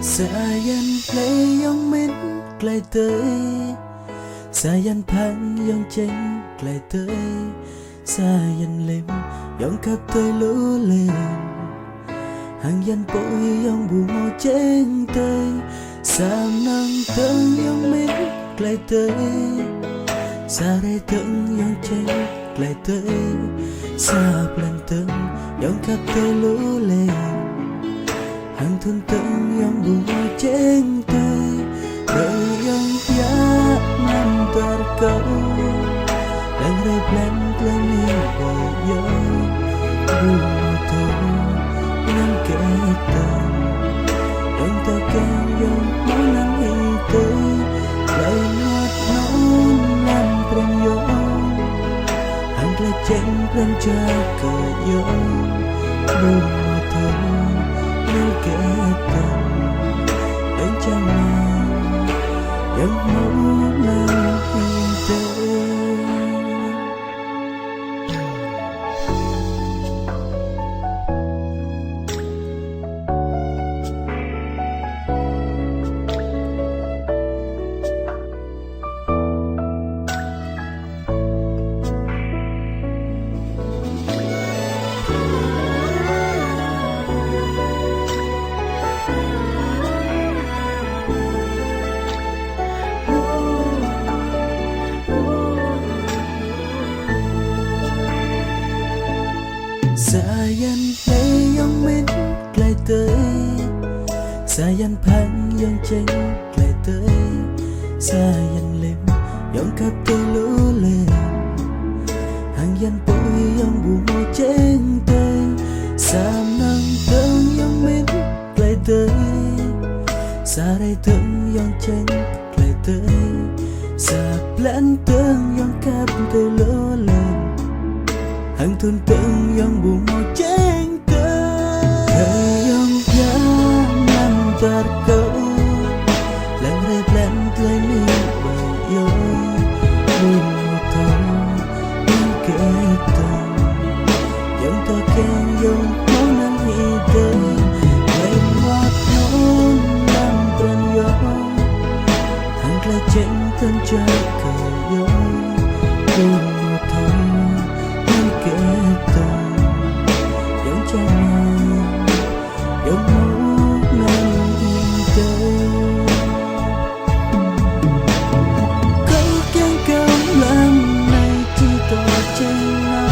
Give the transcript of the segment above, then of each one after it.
Sayang play yang mến lại tới, sayang phán yang tranh lại tới, sayang lem yang khắp tới lũ lên, hàng dân bội yang bù màu tranh tới, sam nắng tương yang mến lại tới, sa đây tương yang tranh lại tới, sa plan tương yang khắp tới lũ lên. Hàng thương tận yang bunga trên tay, đời yang giá năm terkau, dan replan plani boyo, bunga thâu yang ketang, yang takkan yang mana itu, lại ngọt non làm prem yo, hàng lại chen prem cha cờ yo, bunga thâu kể tình anh chẳng nào yang mau làm yên tĩnh. Sayang play yang mến lại tới, sayang phán yang tranh lại tới, sayang lem yang khắp tới lũ lên, hàng dân bội yang bù màu tranh tới, sam nắng tương yang mến lại tới, sa đây tương yang tranh lại tới, sa plan tương yang khắp tới lũ lên. Hàng thôn tượng yang bù màu tranh tới, thời yang giá năm terkau, lang replan plani boyo, bunga thâu yang ketang, yang takkan yang mana itu, lại ngọt non làm prem yo, hàng lại chen thân cha cờ yo, bunga thâu ketang, yang chẳng yang mau làm yên tĩnh. Câu khen câu làm này chỉ tỏ tranh nào,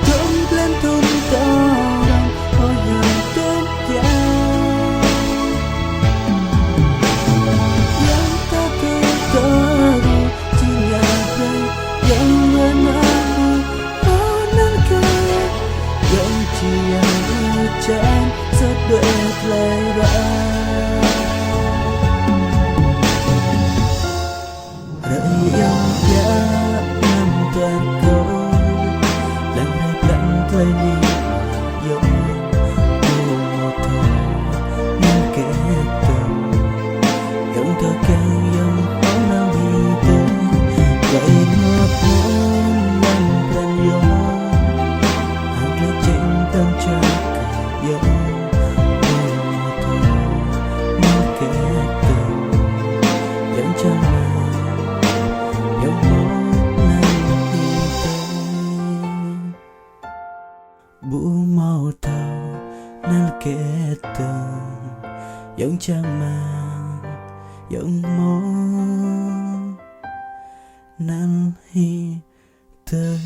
thơm lên thôn cao đang ở nhà tốt giang, yang ta cứ tơ yang menahu menangkan, yang cian hujan sedang lerah, yang jangan terkau, dan replan plani boyo, bunga thâu yang ketang, yang takkan yang mana itu, lại ngọt non làm prem yo, hàng lại chen tâm cha cờ yo, bunga thâu yang ketang, yang chẳng nào yang mau làm yên tĩnh. Bu màu thâu nan ketang, yang chẳng mang yang mau nan hi tới.